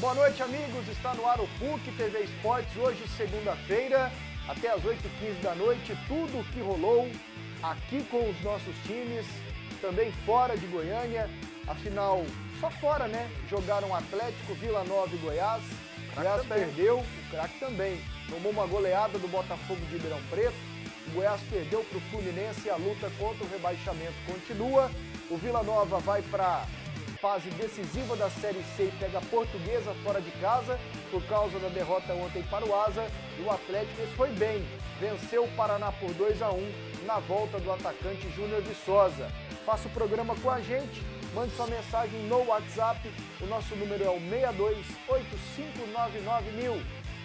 Boa noite, amigos. Está no ar o PUC TV Esportes, hoje segunda-feira, até às 8h15 da noite, tudo o que rolou aqui com os nossos times, também fora de Goiânia, afinal, só fora, né? Jogaram Atlético, Vila Nova e Goiás. Goiás perdeu, o craque também. Tomou uma goleada do Botafogo de Ribeirão Preto. O Goiás perdeu para o Fluminense e a luta contra o rebaixamento continua. O Vila Nova vai para fase decisiva da Série C e pega a Portuguesa fora de casa por causa da derrota ontem para o Asa. E o Atlético foi bem, venceu o Paraná por 2-1 na volta do atacante Júnior Viçosa. Faça o programa com a gente, mande sua mensagem no WhatsApp, o nosso número é o 628599.000.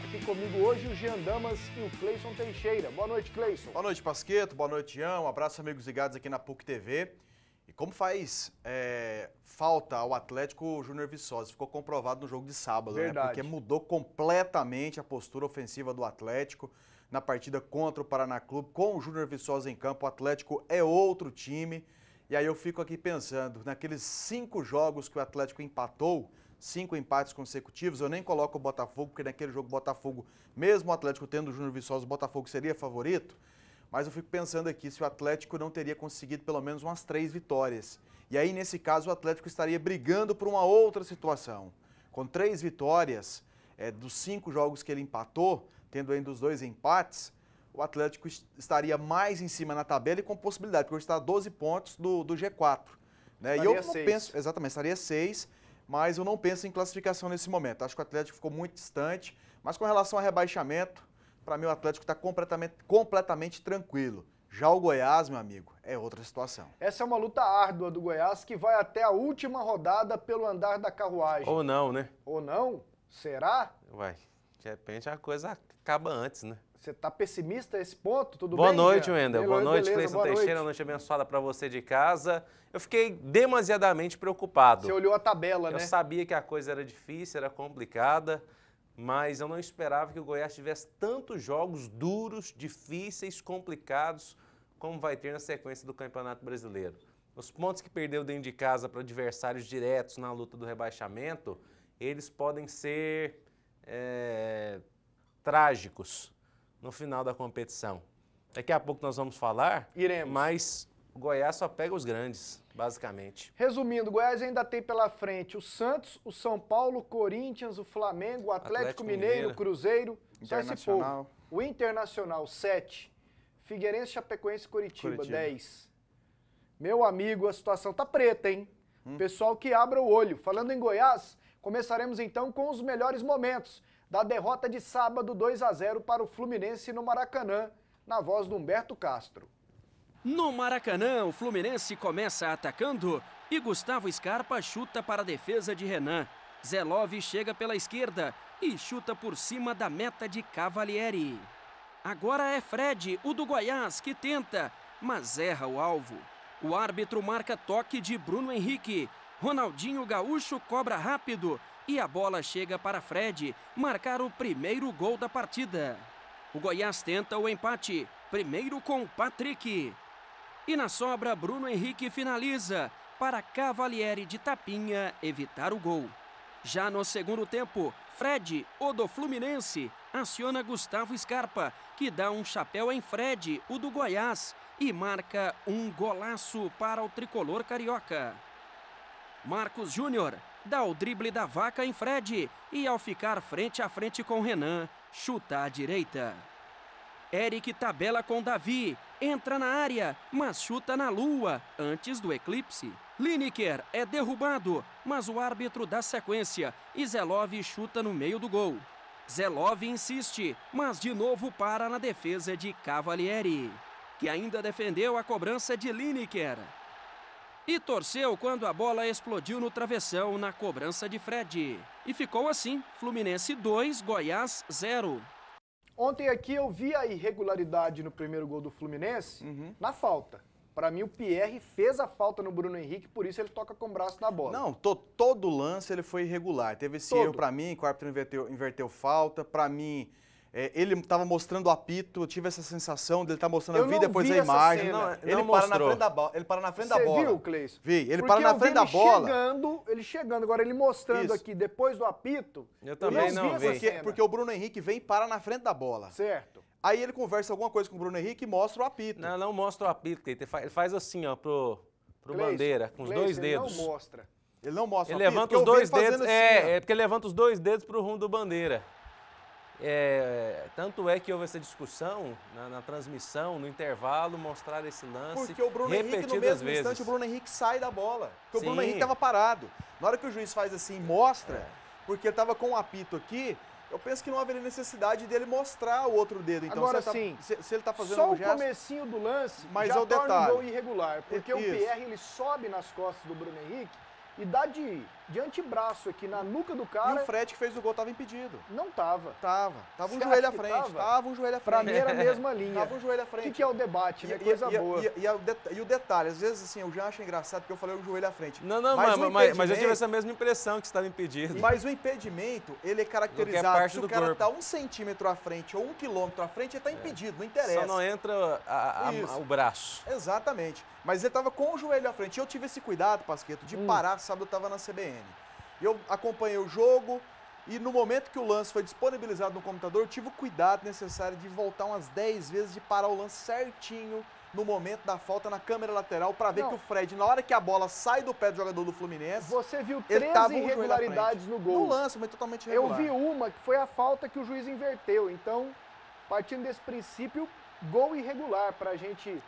Aqui comigo hoje o Jean Damas e o Cleison Teixeira. Boa noite, Cleison. Boa noite, Pasqueto. Boa noite, Jean. Um abraço, amigos ligados aqui na PUC TV. E como faz falta ao Atlético o Júnior Viçosa, ficou comprovado no jogo de sábado, né? Porque mudou completamente a postura ofensiva do Atlético na partida contra o Paraná Clube. Com o Júnior Viçosa em campo, o Atlético é outro time. E aí eu fico aqui pensando, naqueles 5 jogos que o Atlético empatou, 5 empates consecutivos, eu nem coloco o Botafogo, porque naquele jogo o Botafogo, mesmo o Atlético tendo o Júnior Viçosa, o Botafogo seria favorito. Mas eu fico pensando aqui se o Atlético não teria conseguido pelo menos umas 3 vitórias. E aí, nesse caso, o Atlético estaria brigando por uma outra situação. Com 3 vitórias, dos 5 jogos que ele empatou, tendo ainda os 2 empates, o Atlético estaria mais em cima na tabela e com possibilidade, porque hoje está a 12 pontos do G4. Né? E eu não penso, exatamente, estaria 6, mas eu não penso em classificação nesse momento. Acho que o Atlético ficou muito distante, mas com relação ao rebaixamento, para mim o Atlético está completamente tranquilo. Já o Goiás, meu amigo, é outra situação. Essa é uma luta árdua do Goiás que vai até a última rodada pelo andar da carruagem. Ou não, né? Ou não? Será? Vai, de repente a coisa acaba antes, né? Você está pessimista a esse ponto? Tudo boa bem? Noite, Wendel. Boa noite, Cleison Teixeira. Noite. Noite abençoada para você de casa. Eu fiquei demasiadamente preocupado. Você olhou a tabela, né? Eu sabia que a coisa era difícil, era complicada, mas eu não esperava que o Goiás tivesse tantos jogos duros, difíceis, complicados, como vai ter na sequência do Campeonato Brasileiro. Os pontos que perdeu dentro de casa para adversários diretos na luta do rebaixamento, eles podem ser trágicos no final da competição. Daqui a pouco nós vamos falar, mas o Goiás só pega os grandes, basicamente. Resumindo, o Goiás ainda tem pela frente o Santos, o São Paulo, o Corinthians, o Flamengo, o Atlético Mineiro, o Cruzeiro, Internacional. O Internacional, 7. Figueirense, Chapecoense e Curitiba, 10. Meu amigo, a situação tá preta, hein? Pessoal que abra o olho. Falando em Goiás, começaremos então com os melhores momentos da derrota de sábado 2-0 para o Fluminense no Maracanã, na voz do Humberto Castro. No Maracanã, o Fluminense começa atacando e Gustavo Scarpa chuta para a defesa de Renan. Zé Love chega pela esquerda e chuta por cima da meta de Cavalieri. Agora é Fred, o do Goiás, que tenta, mas erra o alvo. O árbitro marca toque de Bruno Henrique. Ronaldinho Gaúcho cobra rápido e a bola chega para Fred marcar o primeiro gol da partida. O Goiás tenta o empate, primeiro com Patrick. E na sobra, Bruno Henrique finaliza para Cavalieri de tapinha evitar o gol. Já no segundo tempo, Fred, o do Fluminense, aciona Gustavo Scarpa, que dá um chapéu em Fred, o do Goiás, e marca um golaço para o tricolor carioca. Marcos Júnior dá o drible da vaca em Fred e, ao ficar frente a frente com Renan, chuta à direita. Eric tabela com Davi, entra na área, mas chuta na lua, antes do eclipse. Lineker é derrubado, mas o árbitro dá sequência e Zé Love chuta no meio do gol. Zé Love insiste, mas de novo para na defesa de Cavalieri, que ainda defendeu a cobrança de Lineker. E torceu quando a bola explodiu no travessão na cobrança de Fred. E ficou assim, Fluminense 2, Goiás 0. Ontem aqui eu vi a irregularidade no primeiro gol do Fluminense na falta. Para mim, o Pierre fez a falta no Bruno Henrique, por isso ele toca com o braço na bola. Não, todo lance ele foi irregular. Teve esse erro para mim, que o árbitro inverteu falta. Para mim, Ele estava mostrando o apito, eu tive essa sensação dele estar mostrando a vida, depois a essa imagem. cena. Ele para na frente da bola. Ele para na frente da bola. Você viu, Cleison? Vi. Ele para na frente da bola. Ele chegando, agora ele mostrando aqui, depois do apito. Eu também não vi. Porque o Bruno Henrique vem e para na frente da bola. Certo. Aí ele conversa alguma coisa com o Bruno Henrique e mostra o apito. Não mostra o apito, ele faz assim, ó, pro Bandeira, com os dois dedos. Ele não mostra. Ele não mostra o apito. Ele levanta os dois dedos, porque ele levanta os dois dedos pro rumo do Bandeira. Tanto é que houve essa discussão na transmissão, no intervalo, mostrar esse lance. Porque o Bruno Henrique, no mesmo instante, o Bruno Henrique sai da bola. Porque o Bruno Henrique estava parado. Na hora que o juiz faz assim, mostra, porque ele estava com o apito aqui, eu penso que não haveria necessidade dele mostrar o outro dedo. Então, agora, se ele está fazendo só um gesto, o comecinho do lance mas já é o torna detalhe. o gol irregular. Porque o Pierre, ele sobe nas costas do Bruno Henrique e dá de antebraço aqui na nuca do cara. E o Fred que fez o gol estava impedido. Não tava. Tava um joelho à frente. Tava um joelho à frente. Pra mim era a mesma linha. Tava um joelho à frente. O que é o debate, né? Coisa boa. E o detalhe, às vezes assim, eu já acho engraçado porque eu falei um joelho à frente. Mas eu tive essa mesma impressão que estava impedido. Mas o impedimento, ele é caracterizado. Se o cara tá 1 centímetro à frente ou 1 quilômetro à frente, ele tá impedido, não interessa. Só não entra o braço. Exatamente. Mas ele tava com o joelho à frente. E eu tive esse cuidado, Pasquetto, de parar, sábado eu tava na CBN. Eu acompanhei o jogo e no momento que o lance foi disponibilizado no computador, eu tive o cuidado necessário de voltar umas 10 vezes, de parar o lance certinho no momento da falta na câmera lateral para ver que o Fred, na hora que a bola sai do pé do jogador do Fluminense... Você viu 13 irregularidades no gol. No lance, mas totalmente irregular. Eu vi uma que foi a falta que o juiz inverteu. Então, partindo desse princípio, gol irregular pra gente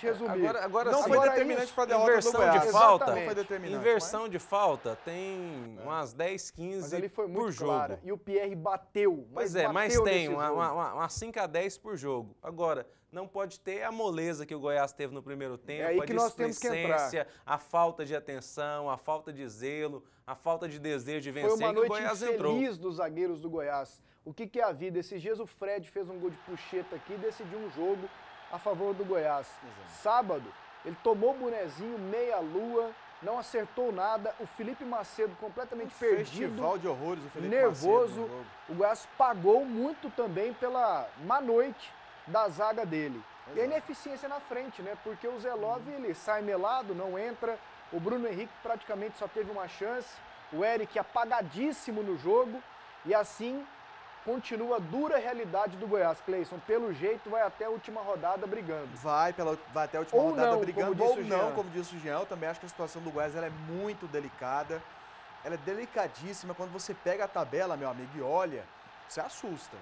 resumir. Agora não foi determinante para a derrota inversão do Goiás. De falta, não foi determinante. Inversão de falta tem umas 10, 15 mas ele foi muito por jogo. Clara. E o Pierre bateu. Mas tem umas 5 a 10 por jogo. Agora, não pode ter a moleza que o Goiás teve no primeiro tempo, aí que nós temos que entrar. A falta de atenção, a falta de zelo, a falta de desejo de vencer. Foi uma noite que o Goiás infeliz dos zagueiros do Goiás. O que é a vida? Esses dias o Fred fez um gol de puxeta aqui e decidiu um jogo a favor do Goiás. Exato. Sábado, ele tomou o bonezinho, meia lua, não acertou nada. O Felipe Macedo completamente perdido. Festival de horrores, o Felipe nervoso. Macedo. O Goiás pagou muito também pela má noite da zaga dele. Exato. E a ineficiência na frente, né? Porque o Zelov, ele sai melado, não entra. O Bruno Henrique praticamente só teve uma chance. O Eric apagadíssimo no jogo. E assim continua a dura realidade do Goiás, Cleison. Pelo jeito, vai até a última rodada brigando. Vai até a última rodada brigando, ou não, como disse o Jean. Eu também acho que a situação do Goiás ela é muito delicada. Ela é delicadíssima. Quando você pega a tabela, meu amigo, e olha, você assusta.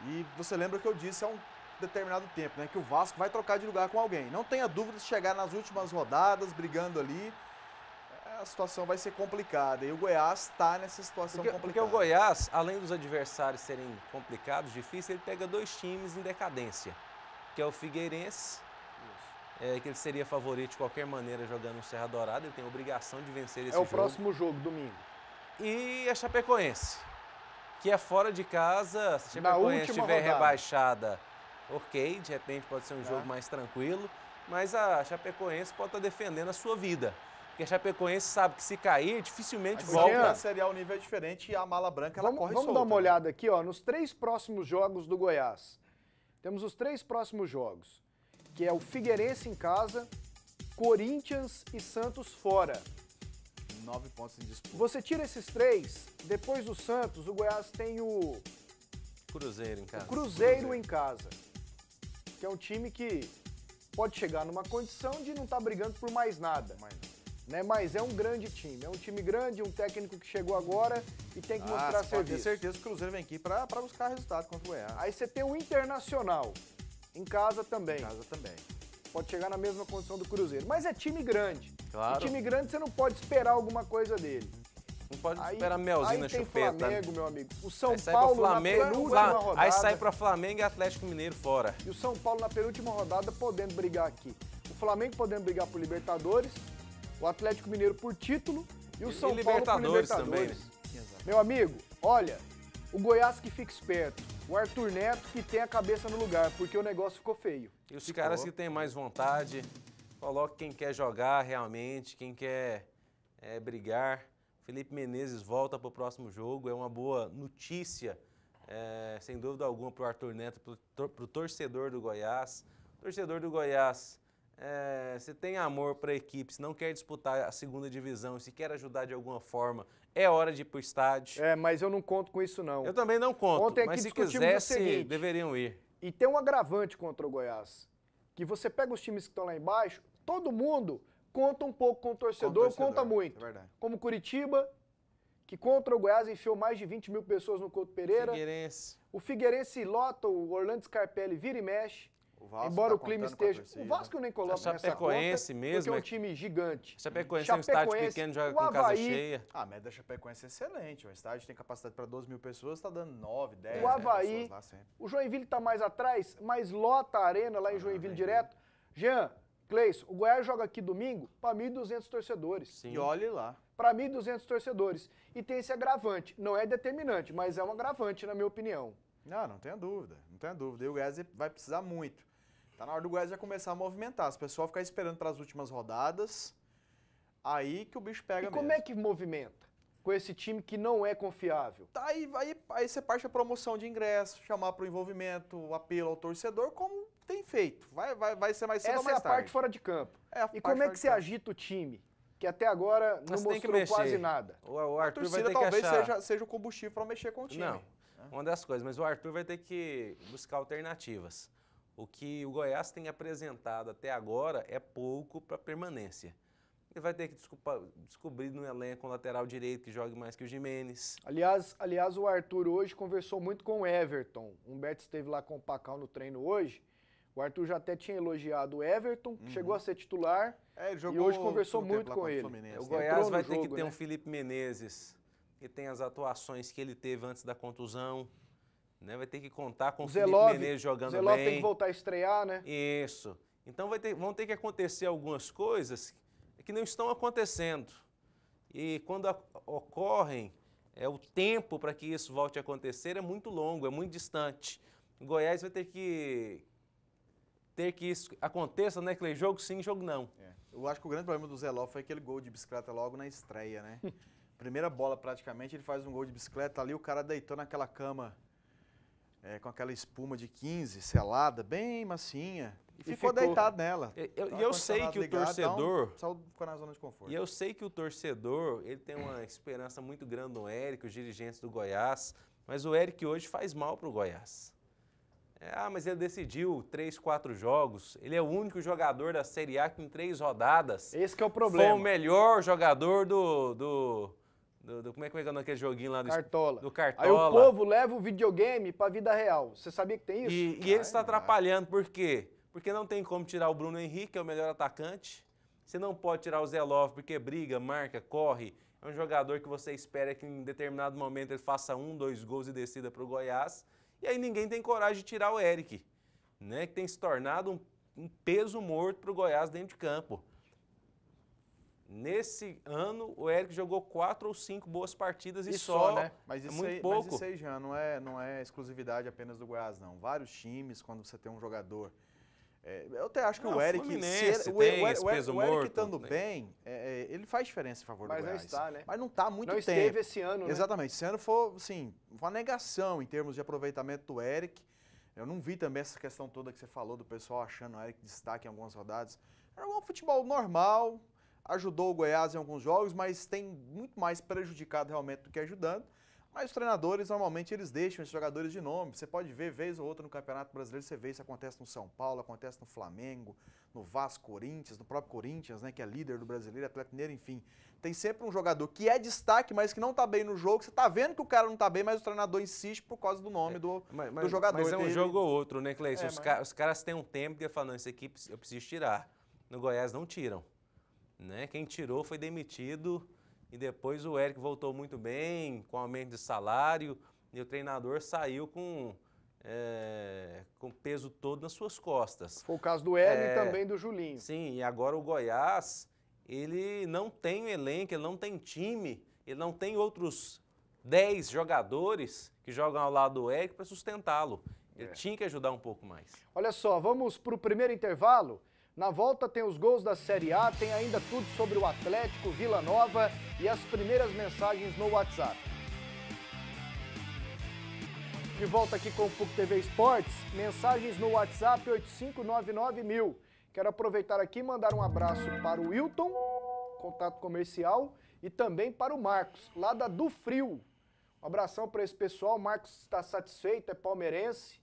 E você lembra que eu disse há um determinado tempo, né? Que o Vasco vai trocar de lugar com alguém. Não tenha dúvida de chegar nas últimas rodadas, brigando ali. A situação vai ser complicada. E o Goiás está nessa situação complicada. Porque o Goiás, além dos adversários serem complicados, difíceis, ele pega 2 times em decadência. Que é o Figueirense, que ele seria favorito de qualquer maneira jogando no Serra Dourada. Ele tem a obrigação de vencer esse jogo. É o próximo jogo, domingo. E a Chapecoense, que é fora de casa. Se a Chapecoense estiver rebaixada, ok, de repente pode ser um jogo mais tranquilo. Mas a Chapecoense pode estar defendendo a sua vida. Porque a Chapecoense sabe que se cair, dificilmente volta. A Série A o nível é diferente e a mala branca ela corre solta. Vamos dar uma olhada aqui, ó, nos 3 próximos jogos do Goiás. Temos os 3 próximos jogos, que é o Figueirense em casa, Corinthians e Santos fora. 9 pontos em disputa. Você tira esses 3, depois do Santos, o Goiás tem o Cruzeiro em casa. O Cruzeiro em casa, que é um time que pode chegar numa condição de não estar brigando por mais nada. Né? Mas é um grande time, é um time grande, um técnico que chegou agora e tem que mostrar serviço. Pode ter certeza que o Cruzeiro vem aqui para buscar resultado contra o Goiás. Aí você tem o Internacional, em casa também. Em casa também. Pode chegar na mesma condição do Cruzeiro, mas é time grande. Claro. E time grande você não pode esperar alguma coisa dele. Não pode esperar melzinho na chupeta. Aí tem Flamengo, meu amigo. O São Paulo na penúltima rodada. Aí sai para Flamengo e Atlético Mineiro fora. E o São Paulo na penúltima rodada podendo brigar aqui. O Flamengo podendo brigar por Libertadores, o Atlético Mineiro por título e o São Paulo por Libertadores. Também, né? Meu amigo, olha, o Goiás que fica esperto, o Arthur Neto que tem a cabeça no lugar, porque o negócio ficou feio. E os caras que têm mais vontade, coloca quem quer jogar realmente, quem quer brigar. Felipe Menezes volta para o próximo jogo, é uma boa notícia sem dúvida alguma, para o Arthur Neto, para o torcedor do Goiás. Torcedor do Goiás, se tem amor para a equipe, se não quer disputar a segunda divisão, se quer ajudar de alguma forma, é hora de ir para o estádio. Mas eu não conto com isso, não. Eu também não conto, Ontem mas se quisesse, deveriam ir. E tem um agravante contra o Goiás, que você pega os times que estão lá embaixo, todo mundo conta um pouco com o torcedor, conta muito. É verdade. Como Curitiba, que contra o Goiás enfiou mais de 20 mil pessoas no Couto Pereira. O Figueirense lota, o Orlando Scarpelli vira e mexe. Embora o clima esteja... O Vasco eu nem coloca nessa conta, mesmo, porque é um time gigante. Chapecoense é um estádio pequeno, joga com casa cheia. A média da Chapecoense é excelente. O estádio tem capacidade para 12 mil pessoas, está dando 9, 10 o Avaí, pessoas lá sempre. O Joinville está mais atrás, mas lota a arena lá em Joinville direto. Jean, Cleison, o Goiás joga aqui domingo para 1.200 torcedores. Sim. E olhe lá. Para 1.200 torcedores. E tem esse agravante. Não é determinante, mas é um agravante, na minha opinião. Não tenha dúvida. Não tenha dúvida. E o Goiás vai precisar muito. Tá na hora do Goiás já começar a movimentar. Se o pessoal ficar esperando para as últimas rodadas, aí que o bicho pega mesmo. E como é que movimenta com esse time que não é confiável? Aí você parte a promoção de ingresso, chamar para o envolvimento, o apelo ao torcedor, como tem feito. Vai ser mais cedo ou mais tarde. Essa é a parte fora de campo. E como é que você agita o time? Que até agora não mostrou quase nada. O Arthur vai ter talvez que achar... seja o combustível para mexer com o time. Não, uma das coisas. Mas o Arthur vai ter que buscar alternativas. O que o Goiás tem apresentado até agora é pouco para permanência. Ele vai ter que descobrir no elenco um lateral direito que jogue mais que o Gimenez. Aliás, o Arthur hoje conversou muito com o Everton. O Humberto esteve lá com o Paccal no treino hoje. O Arthur já até tinha elogiado o Everton, que chegou a ser titular, ele jogou, e hoje conversou muito com ele. O Goiás vai ter que ter um Felipe Menezes, que tem as atuações que ele teve antes da contusão. Né? Vai ter que contar com o Felipe Menezes jogando bem. O Zelov tem que voltar a estrear, né? Isso. Então vão ter que acontecer algumas coisas que não estão acontecendo. E quando ocorrem, o tempo para que isso volte a acontecer é muito longo, é muito distante. O Goiás vai ter que isso aconteça, né, Clay? Jogo sim, jogo não. Eu acho que o grande problema do Zelov foi aquele gol de bicicleta logo na estreia, né? Primeira bola praticamente, ele faz um gol de bicicleta ali, o cara deitou naquela cama com aquela espuma de 15, selada, bem macinha, e ficou deitado nela. Eu sei que o torcedor... ficou na zona de conforto. E eu sei que o torcedor, ele tem uma esperança muito grande no Eric, os dirigentes do Goiás, mas o Eric hoje faz mal para o Goiás. Mas ele decidiu 3, 4 jogos, ele é o único jogador da Série A que em 3 rodadas... Esse que é o problema. Foi o melhor jogador como é que é aquele joguinho lá do Cartola. Do Cartola. Aí o povo leva o videogame para a vida real. Você sabia que tem isso? E ele está atrapalhando, por quê? Porque não tem como tirar o Bruno Henrique, que é o melhor atacante. Você não pode tirar o Zelov, porque briga, marca, corre. É um jogador que você espera que em determinado momento ele faça 1, 2 gols e decida para o Goiás. E aí ninguém tem coragem de tirar o Eric, né? Que tem se tornado um peso morto para o Goiás dentro de campo. Nesse ano, o Eric jogou 4 ou 5 boas partidas e só, né? Mas isso muito pouco. Mas isso aí já não é exclusividade apenas do Goiás, não. Vários times, quando você tem um jogador... eu até acho que o Eric... o Eric estando bem, ele faz diferença em favor do Goiás. Mas não está, né? Mas não está há muito tempo. Não esteve esse ano, né? Exatamente. Esse ano foi, assim, uma negação em termos de aproveitamento do Eric. Eu não vi também essa questão toda que você falou do pessoal achando o Eric destaque em algumas rodadas. Era um futebol normal... Ajudou o Goiás em alguns jogos, mas tem muito mais prejudicado realmente do que ajudando. Mas os treinadores, normalmente, eles deixam esses jogadores de nome. Você pode ver, vez ou outra, no Campeonato Brasileiro, você vê isso acontece no São Paulo, acontece no Flamengo, no Vasco, Corinthians, no próprio Corinthians, né, que é líder do Brasileiro, Atlético Mineiro, enfim. Tem sempre um jogador que é destaque, mas que não está bem no jogo. Você está vendo que o cara não está bem, mas o treinador insiste por causa do nome do jogador. Mas é um jogo ou outro, né, Cleison? Os caras têm um tempo que falam, essa equipe eu preciso tirar. No Goiás não tiram. Né? Quem tirou foi demitido e depois o Eric voltou muito bem, com aumento de salário, e o treinador saiu com o peso todo nas suas costas. Foi o caso do Hélio e também do Julinho. Sim, e agora o Goiás, ele não tem elenco, ele não tem time, ele não tem outros 10 jogadores que jogam ao lado do Eric para sustentá-lo. Ele tinha que ajudar um pouco mais. Olha só, vamos para o primeiro intervalo. Na volta tem os gols da Série A, tem ainda tudo sobre o Atlético, Vila Nova e as primeiras mensagens no WhatsApp. De volta aqui com o PUC TV Esportes, mensagens no WhatsApp 8599.000. Quero aproveitar aqui e mandar um abraço para o Wilton, contato comercial, e também para o Marcos, lá da Do Frio. Um abração para esse pessoal, o Marcos está satisfeito, é palmeirense,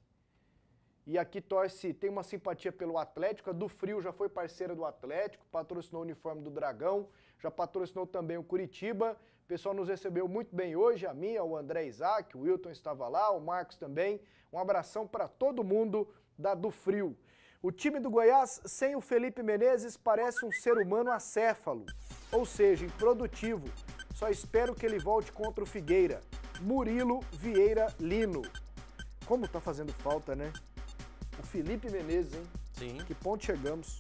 e aqui torce, tem uma simpatia pelo Atlético. A Do Frio já foi parceira do Atlético, patrocinou o uniforme do Dragão, já patrocinou também o Curitiba. O pessoal nos recebeu muito bem hoje, a minha, o André Isaac, o Wilton estava lá, o Marcos também. Um abração para todo mundo da Do Frio. O time do Goiás, sem o Felipe Menezes, parece um ser humano acéfalo, ou seja, improdutivo. Só espero que ele volte contra o Figueira. Murilo Vieira Lino. Como tá fazendo falta, né? O Felipe Menezes, hein? Sim. Que ponto chegamos?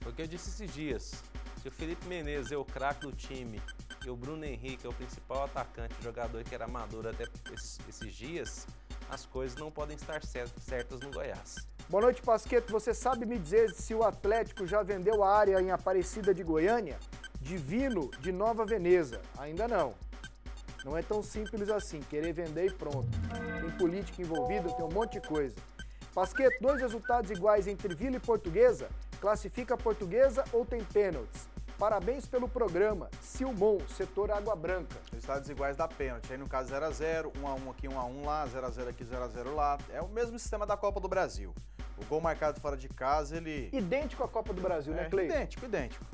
Foi o que eu disse esses dias. Se o Felipe Menezes é o craque do time e o Bruno Henrique é o principal atacante, jogador que era amador até esses dias, as coisas não podem estar certas no Goiás. Boa noite, Pasqueto. Você sabe me dizer se o Atlético já vendeu a área em Aparecida de Goiânia? Divino de Nova Veneza. Ainda não. Não é tão simples assim, querer vender e pronto. Tem política envolvida, tem um monte de coisa. Pasqueto, 2 resultados iguais entre Vila e Portuguesa? Classifica a Portuguesa ou tem pênaltis? Parabéns pelo programa. Silmon, setor Água Branca. Resultados iguais da pênalti. Aí no caso 0x0, 1x1 aqui, 1x1 lá, 0x0 aqui, 0x0 lá. É o mesmo sistema da Copa do Brasil. O gol marcado fora de casa, ele... Idêntico à Copa do Brasil, né, Cleiton? Idêntico.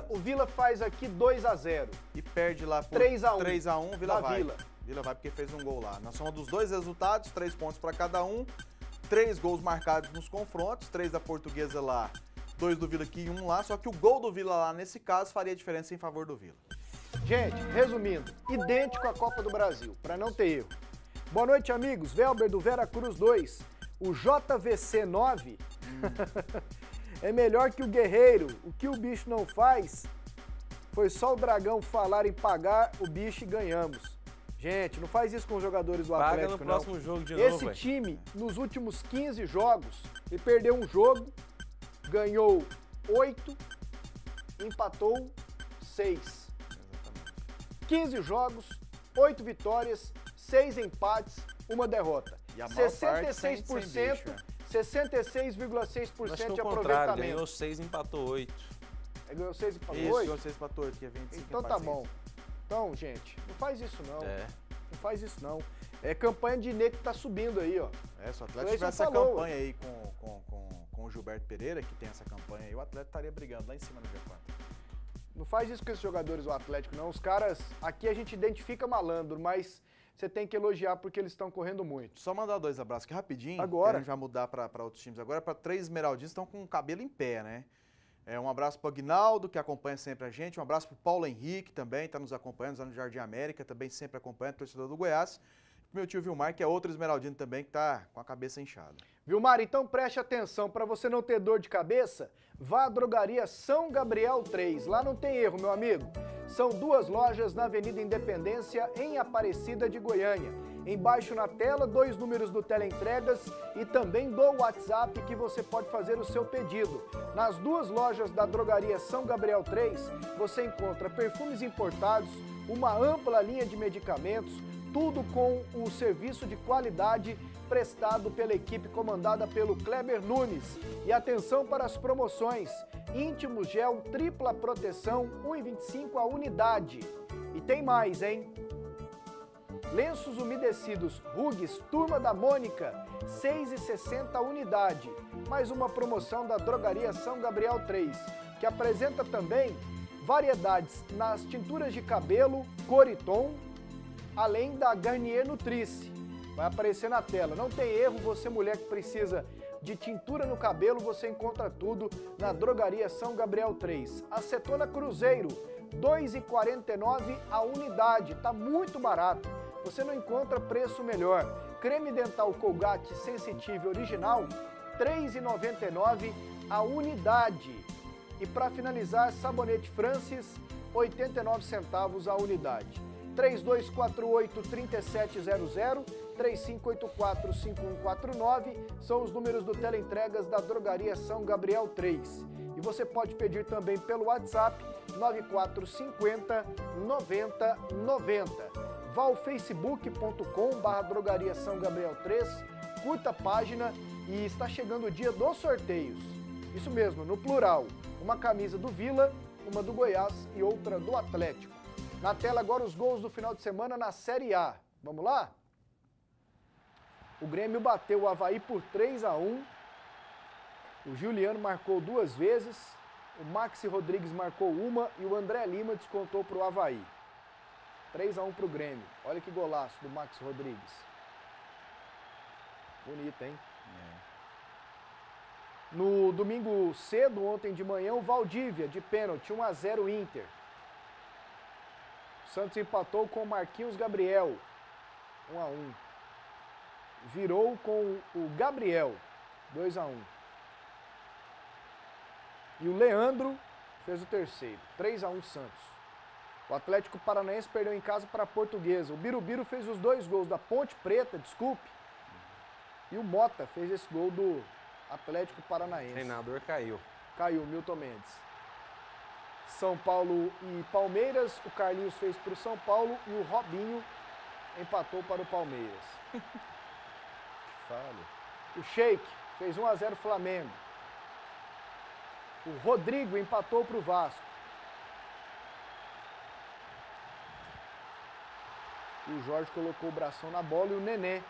O Vila faz aqui 2x0. E perde lá por 3x1, Vila vai. Vila vai porque fez um gol lá. Na soma dos 2 resultados, 3 pontos para cada um. 3 gols marcados nos confrontos, 3 da Portuguesa lá, 2 do Vila aqui e 1 lá. Só que o gol do Vila lá, nesse caso, faria diferença em favor do Vila. Gente, resumindo, idêntico à Copa do Brasil, para não ter erro. Boa noite, amigos. Velber do Vera Cruz 2. O JVC 9 é melhor que o Guerreiro. O que o bicho não faz foi só o Dragão falar em pagar o bicho e ganhamos. Gente, não faz isso com os jogadores do Atlético, Paga no próximo jogo de novo. Esse véio. Time, nos últimos 15 jogos, ele perdeu um jogo, ganhou 8, empatou 6. Exatamente. 15 jogos, 8 vitórias, 6 empates, 1 derrota. E a 66%, 66,6% de aproveitamento. Ganhou 6 e empatou 8. Ganhou 6 e empatou 8? Isso, ganhou 6 e empatou 8, que é 25. Então tá bom. Então, gente, não faz isso não. É. Não faz isso não. É campanha de Inê que tá subindo aí, ó. É, se o Atlético tivesse essa campanha aí com o Gilberto Pereira, que tem essa campanha aí, o Atlético estaria brigando lá em cima no G4. Não faz isso com esses jogadores do Atlético, não. Os caras, aqui a gente identifica malandro, mas você tem que elogiar porque eles estão correndo muito. Só mandar 2 abraços aqui rapidinho. Agora. Que a gente vai mudar para outros times agora, para 3 esmeraldistas que estão com o cabelo em pé, né? Um abraço para o Aguinaldo, que acompanha sempre a gente. Um abraço para o Paulo Henrique, também está nos acompanhando, lá no Jardim América, também sempre acompanha, torcedor do Goiás. E meu tio Vilmar, que é outro esmeraldino também, que está com a cabeça inchada. Vilmar, então preste atenção, para você não ter dor de cabeça, vá à drogaria São Gabriel 3. Lá não tem erro, meu amigo. São 2 lojas na Avenida Independência, em Aparecida de Goiânia. Embaixo na tela, 2 números do Teleentregas e também do WhatsApp que você pode fazer o seu pedido. Nas 2 lojas da drogaria São Gabriel 3, você encontra perfumes importados, uma ampla linha de medicamentos, tudo com o serviço de qualidade prestado pela equipe comandada pelo Kleber Nunes. E atenção para as promoções. Íntimos Gel tripla proteção, 1,25 a unidade. E tem mais, hein? Lenços umedecidos Rugues Turma da Mônica, 6,60 a unidade. Mais uma promoção da drogaria São Gabriel 3, que apresenta também variedades nas tinturas de cabelo, cor e tom, além da Garnier Nutrice. Vai aparecer na tela. Não tem erro, você mulher que precisa de tintura no cabelo, você encontra tudo na drogaria São Gabriel 3. Acetona Cruzeiro, 2,49 a unidade, tá muito barato. Você não encontra preço melhor. Creme dental Colgate Sensitive original, 3,99 a unidade. E para finalizar, sabonete Francis, 89 centavos a unidade. 3248-3700, 3584-5149 são os números do Teleentregas da drogaria São Gabriel 3. E você pode pedir também pelo WhatsApp 9450-9090. vá ao facebook.com/Drogaria São Gabriel 3, curta a página e está chegando o dia dos sorteios. Isso mesmo, no plural, uma camisa do Vila, uma do Goiás e outra do Atlético. Na tela agora os gols do final de semana na Série A. Vamos lá? O Grêmio bateu o Avaí por 3-1. O Juliano marcou 2 vezes, o Maxi Rodrigues marcou uma e o André Lima descontou para o Avaí. 3-1 para o Grêmio. Olha que golaço do Maxi Rodrigues. Bonito, hein? No domingo cedo, ontem de manhã, o Valdívia, de pênalti, 1-0 Inter. O Santos empatou com o Marquinhos Gabriel, 1-1. Virou com o Gabriel, 2-1. E o Leandro fez o terceiro, 3-1 Santos. O Atlético Paranaense perdeu em casa para a Portuguesa. O Birubiru fez os 2 gols da Ponte Preta, desculpe. E o Mota fez esse gol do Atlético Paranaense. O treinador caiu. Caiu, Milton Mendes. São Paulo e Palmeiras, o Carlinhos fez para o São Paulo e o Robinho empatou para o Palmeiras. Falha. O Sheik fez 1-0 Flamengo. O Rodrigo empatou para o Vasco. E o Jorge colocou o bração na bola e o Nenê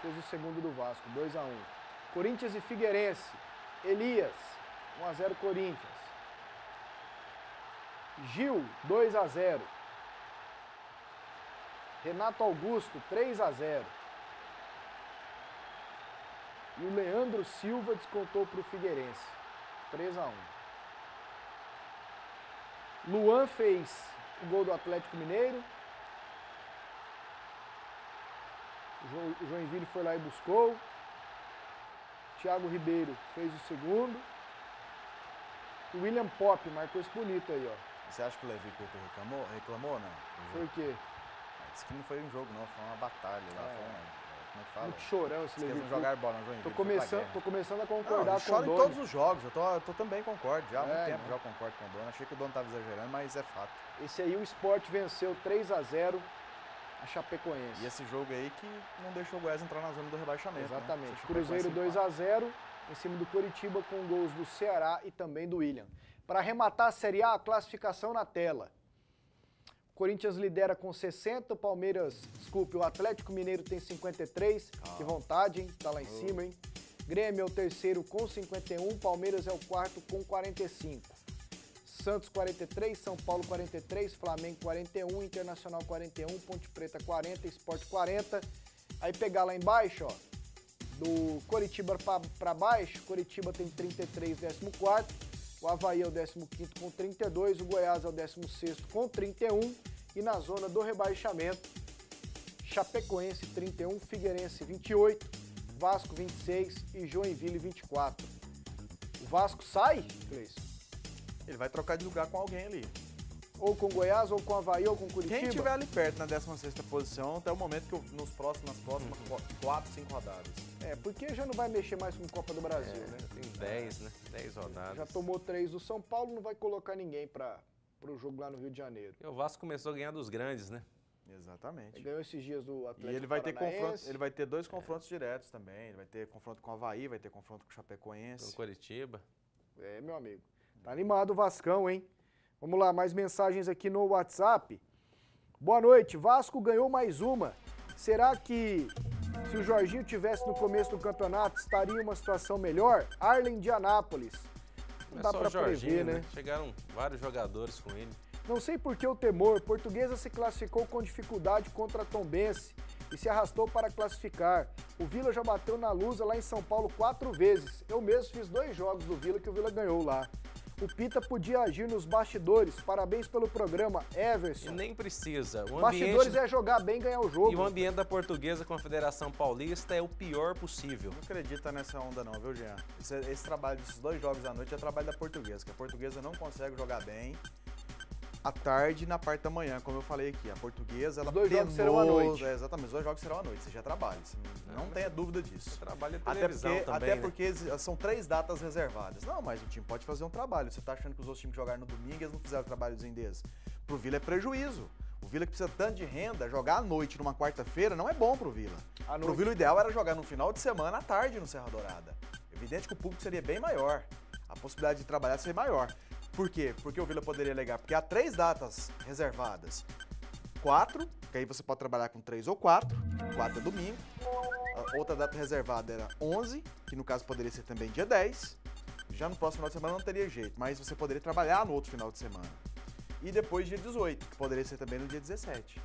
fez o segundo do Vasco, 2-1. Corinthians e Figueirense. Elias, 1-0 Corinthians. Gil, 2-0. Renato Augusto, 3-0. E o Leandro Silva descontou para o Figueirense, 3-1. Luan fez o gol do Atlético Mineiro. O Joinville foi lá e buscou. Thiago Ribeiro fez o segundo. O William Pop marcou esse bonito aí, ó. Você acha que o Levi Couto reclamou ou não? Foi o quê? Disse que não foi um jogo, não. Foi uma batalha lá. Foi como é que fala? Muito chorão esse Levi Couto. Jogar bola no Joinville. Tô começando a concordar com o Choro dono. em todos os jogos. Eu também concordo. Já há muito tempo já concordo com o dono. Achei que o dono estava exagerando, mas é fato. Esse aí o Sport venceu 3-0 a Chapecoense. E esse jogo aí que não deixou o Goiás entrar na zona do rebaixamento. Exatamente. Né? Cruzeiro 2-0 em cima do Coritiba com gols do Ceará e também do William. Para arrematar a Série A, a classificação na tela. O Corinthians lidera com 60, o Atlético Mineiro tem 53, que vontade, hein? Tá lá em cima, hein? Grêmio é o terceiro com 51, Palmeiras é o quarto com 45. Santos 43, São Paulo 43, Flamengo 41, Internacional 41, Ponte Preta 40, Sport 40. Aí pegar lá embaixo, ó, do Coritiba para baixo, Coritiba tem 33, 14º, o Avaí é o 15º com 32, o Goiás é o 16º com 31 e na zona do rebaixamento, Chapecoense 31, Figueirense 28, Vasco 26 e Joinville 24. O Vasco sai, Cleison? Ele vai trocar de lugar com alguém ali. Ou com Goiás, ou com Avaí, ou com Curitiba? Quem estiver ali perto na 16ª posição até o momento que nas próximas 4, 5 rodadas. Porque já não vai mexer mais com Copa do Brasil, né? Tem 10, né? 10 rodadas. Já tomou 3 do São Paulo, não vai colocar ninguém para o jogo lá no Rio de Janeiro. E o Vasco começou a ganhar dos grandes, né? Exatamente. Ele ganhou esses dias do Atlético E ele vai Paranaense. ter ele vai ter 2 confrontos diretos também. Ele vai ter confronto com o Avaí, vai ter confronto com o Chapecoense. Com o Coritiba. Meu amigo. Tá animado o Vascão, hein? Vamos lá, mais mensagens aqui no WhatsApp. Boa noite, Vasco ganhou mais uma. Será que se o Jorginho tivesse no começo do campeonato, estaria em uma situação melhor? Arlen de Anápolis. Não dá pra prever, né? Chegaram vários jogadores com ele. Não sei por que o temor. Portuguesa se classificou com dificuldade contra a Tombense e se arrastou para classificar. O Vila já bateu na Lusa lá em São Paulo 4 vezes. Eu mesmo fiz 2 jogos do Vila que o Vila ganhou lá. O Pita podia agir nos bastidores. Parabéns pelo programa, Everson. E nem precisa. O bastidores é jogar bem e ganhar o jogo. E o ambiente da Portuguesa com a Federação Paulista é o pior possível. Não acredita nessa onda não, viu, Jean? Esse trabalho desses 2 jogos à noite é trabalho da Portuguesa, que a Portuguesa não consegue jogar bem à tarde e na parte da manhã, como eu falei aqui. A Portuguesa, ela os 2 jogos serão à noite. Exatamente, os 2 jogos serão à noite, você já trabalha, não tenha dúvida disso. Trabalho é televisão até porque são 3 datas reservadas. Não, mas o time pode fazer um trabalho. Você tá achando que os outros times jogaram no domingo e eles não fizeram o trabalhozinho deles? Pro Vila é prejuízo. O Vila que precisa tanto de renda, jogar à noite numa quarta-feira não é bom pro Vila. Pro Vila o ideal era jogar no final de semana à tarde no Serra Dourada. Evidente que o público seria bem maior, a possibilidade de trabalhar seria maior. Por quê? Porque o Vila poderia alegar, porque há 3 datas reservadas. 4, que aí você pode trabalhar com 3 ou 4 é domingo. A outra data reservada era 11, que no caso poderia ser também dia 10. Já no próximo final de semana não teria jeito, mas você poderia trabalhar no outro final de semana. E depois dia 18, que poderia ser também no dia 17.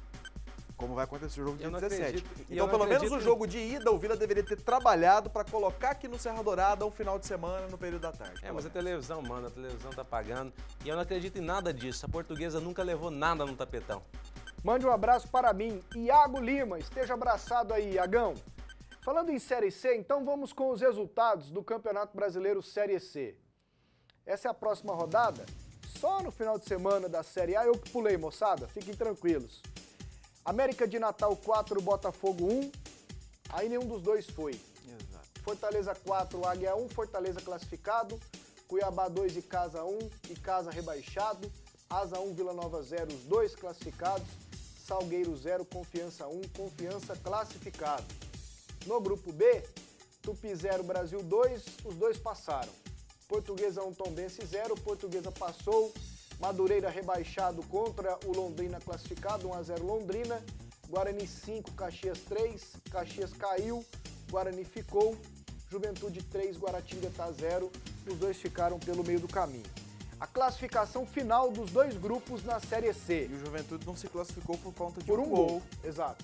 Como vai acontecer o jogo dia 17. Então, pelo menos o jogo de ida, o Vila deveria ter trabalhado para colocar aqui no Serra Dourada um final de semana no período da tarde. Mas a televisão manda, a televisão tá pagando. E eu não acredito em nada disso. A Portuguesa nunca levou nada no tapetão. Mande um abraço para mim, Iago Lima. Esteja abraçado aí, Iagão. Falando em Série C, então vamos com os resultados do Campeonato Brasileiro Série C. Essa é a próxima rodada. Só no final de semana da Série A eu que pulei, moçada. Fiquem tranquilos. América de Natal 4, Botafogo 1. Aí nenhum dos dois foi. Exato. Fortaleza 4, Águia 1. Fortaleza classificado. Cuiabá 2, Icasa 1. Icasa rebaixado. Asa 1, Vila Nova 0, os 2 classificados. Salgueiro 0, Confiança 1. Confiança classificado. No grupo B, Tupi 0, Brasil 2. Os 2 passaram. Portuguesa 1, Tombense 0. Portuguesa passou. Madureira rebaixado contra o Londrina classificado, 1-0 Londrina. Guarani 5, Caxias 3. Caxias caiu, Guarani ficou. Juventude 3, Guaratinguetá 0. Os 2 ficaram pelo meio do caminho. A classificação final dos 2 grupos na Série C. E o Juventude não se classificou por conta de por um gol. Exato.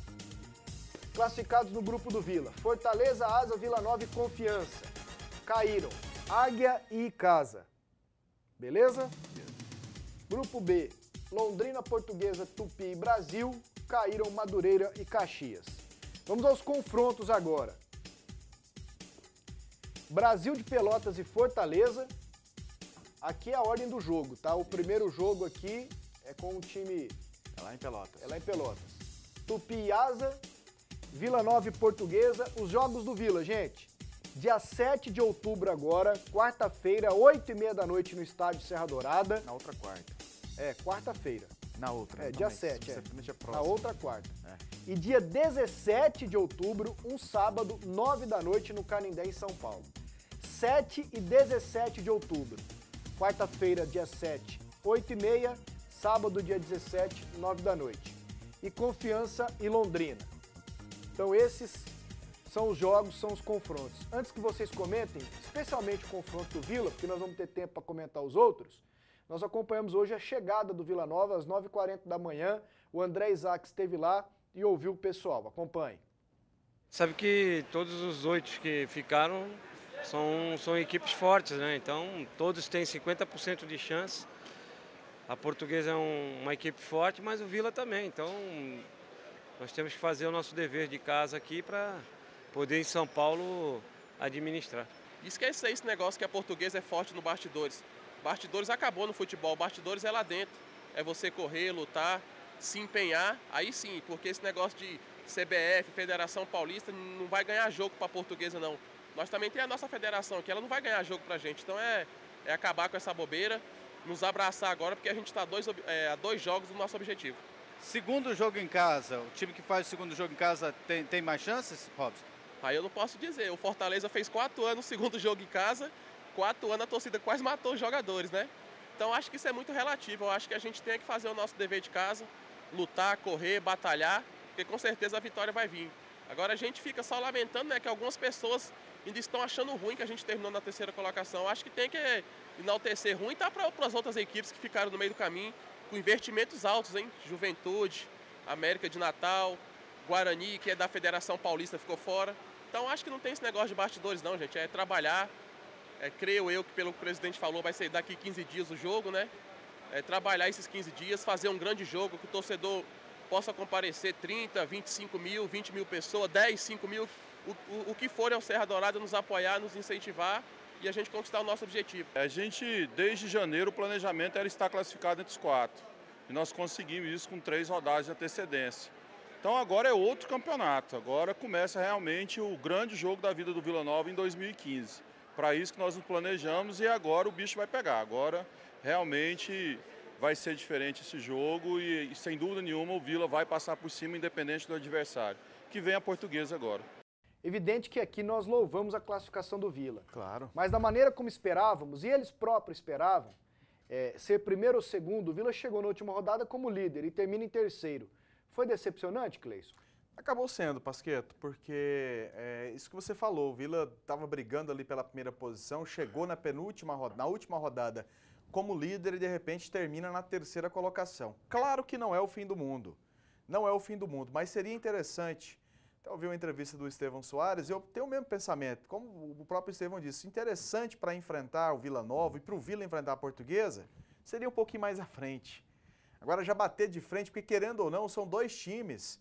Classificados no grupo do Vila. Fortaleza, Asa, Vila Nova e Confiança. Caíram Águia e Icasa. Beleza? Grupo B, Londrina, Portuguesa, Tupi e Brasil, caíram Madureira e Caxias. Vamos aos confrontos agora. Brasil de Pelotas e Fortaleza. Aqui é a ordem do jogo, tá? O primeiro jogo aqui é com o time... É lá em Pelotas. É lá em Pelotas. Tupi e Asa, Vila Nova e Portuguesa. Os jogos do Vila, gente. Dia 7 de outubro agora, quarta-feira, 8h30 da noite no estádio Serra Dourada. Na outra quarta. É, quarta-feira. Na outra. É, dia 7, é. É na outra quarta. É. E dia 17 de outubro, um sábado, 9 da noite no Canindé, em São Paulo. 7 e 17 de outubro. Quarta-feira, dia 7, 8h30. Sábado, dia 17, 9 da noite. E Confiança e Londrina. Então esses são os jogos, são os confrontos. Antes que vocês comentem, especialmente o confronto do Vila, porque nós vamos ter tempo para comentar os outros, nós acompanhamos hoje a chegada do Vila Nova às 9h40 da manhã. O André Isaac esteve lá e ouviu o pessoal. Acompanhe. Sabe que todos os 8 que ficaram são equipes fortes, né? Então todos têm 50% de chance. A Portuguesa é uma equipe forte, mas o Vila também. Então nós temos que fazer o nosso dever de casa aqui para poder em São Paulo administrar. Esquece esse negócio que a Portuguesa é forte no bastidores. Bastidores acabou no futebol, bastidores é lá dentro. É você correr, lutar, se empenhar, aí sim, porque esse negócio de CBF, Federação Paulista, não vai ganhar jogo para a Portuguesa, não. Nós também temos a nossa federação aqui, ela não vai ganhar jogo pra gente. Então é acabar com essa bobeira, nos abraçar agora, porque a gente está a 2 jogos do nosso objetivo. Segundo jogo em casa, o time que faz o segundo jogo em casa tem mais chances, Robson? Aí eu não posso dizer, o Fortaleza fez 4 anos o segundo jogo em casa, 4 anos a torcida quase matou os jogadores, né? Então acho que isso é muito relativo, eu acho que a gente tem que fazer o nosso dever de casa, lutar, correr, batalhar, porque com certeza a vitória vai vir. Agora a gente fica só lamentando, né, que algumas pessoas ainda estão achando ruim que a gente terminou na 3ª colocação. Acho que tem que enaltecer ruim, tá para as outras equipes que ficaram no meio do caminho, com investimentos altos, hein? Juventude, América de Natal, Guarani, que é da Federação Paulista, ficou fora. Então acho que não tem esse negócio de bastidores não, gente, é trabalhar. Creio eu que, pelo que o presidente falou, vai ser daqui 15 dias o jogo, né? Trabalhar esses 15 dias, fazer um grande jogo, que o torcedor possa comparecer 30, 25 mil, 20 mil pessoas, 10, 5 mil, o que for ao Serra Dourada, nos apoiar, nos incentivar e a gente conquistar o nosso objetivo. A gente, desde janeiro, o planejamento era estar classificado entre os 4. E nós conseguimos isso com 3 rodadas de antecedência. Então agora é outro campeonato, agora começa realmente o grande jogo da vida do Vila Nova em 2015. Para isso que nós nos planejamos e agora o bicho vai pegar. Agora realmente vai ser diferente esse jogo e sem dúvida nenhuma o Vila vai passar por cima independente do adversário, que vem a Portuguesa agora. Evidente que aqui nós louvamos a classificação do Vila. Claro. Mas da maneira como esperávamos, e eles próprios esperavam, ser primeiro ou segundo, o Vila chegou na última rodada como líder e termina em terceiro. Foi decepcionante, Cleison? Acabou sendo, Pasquetto, porque isso que você falou, o Vila estava brigando ali pela primeira posição, chegou na última rodada como líder e de repente termina na terceira colocação. Claro que não é o fim do mundo, não é o fim do mundo, mas seria interessante. Até ouvi uma entrevista do Estevão Soares e eu tenho o mesmo pensamento, como o próprio Estevão disse, interessante para enfrentar o Vila Nova e para o Vila enfrentar a Portuguesa, seria um pouquinho mais à frente. Agora já bater de frente, porque querendo ou não, são dois times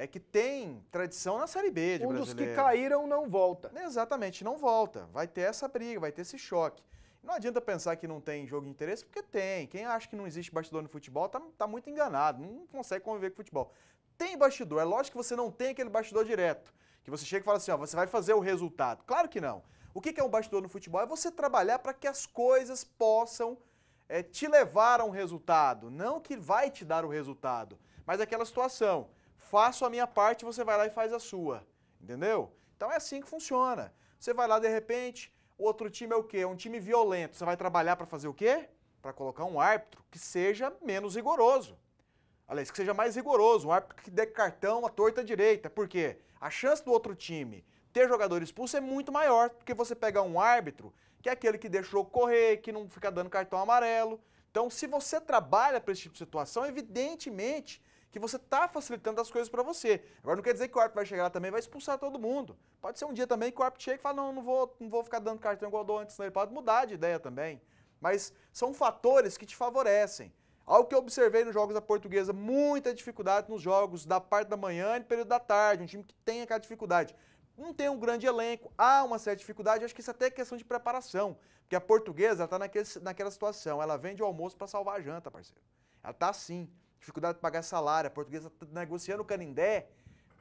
que tem tradição na Série B de brasileiro. Um dos que caíram não volta. Exatamente, não volta. Vai ter essa briga, vai ter esse choque. Não adianta pensar que não tem jogo de interesse, porque tem. Quem acha que não existe bastidor no futebol tá muito enganado, não consegue conviver com futebol. Tem bastidor, é lógico que você não tem aquele bastidor direto, que você chega e fala assim, ó, você vai fazer o resultado. Claro que não. O que é um bastidor no futebol? É você trabalhar para que as coisas possam te levar a um resultado, não que vai te dar o resultado, mas aquela situação. Faço a minha parte, você vai lá e faz a sua, entendeu? Então é assim que funciona. Você vai lá, de repente, o outro time é o quê? É um time violento. Você vai trabalhar para fazer o quê? Para colocar um árbitro que seja menos rigoroso. Aliás, que seja mais rigoroso, um árbitro que dê cartão à torta direita. Por quê? A chance do outro time ter jogador expulso é muito maior do que você pegar um árbitro que é aquele que deixa o jogo correr, que não fica dando cartão amarelo. Então, se você trabalha para esse tipo de situação, evidentemente que você está facilitando as coisas para você. Agora, não quer dizer que o árbitro vai chegar lá também e vai expulsar todo mundo. Pode ser um dia também que o árbitro chega e fala, não vou ficar dando cartão igual eu dou antes, não. Ele pode mudar de ideia também. Mas são fatores que te favorecem. Algo que eu observei nos jogos da Portuguesa, muita dificuldade nos jogos da parte da manhã e no período da tarde, um time que tem aquela dificuldade. Não tem um grande elenco, há uma certa dificuldade, acho que isso até é questão de preparação, porque a Portuguesa está naquela situação, ela vende o almoço para salvar a janta, parceiro. Ela está assim, dificuldade de pagar salário, a Portuguesa está negociando o Canindé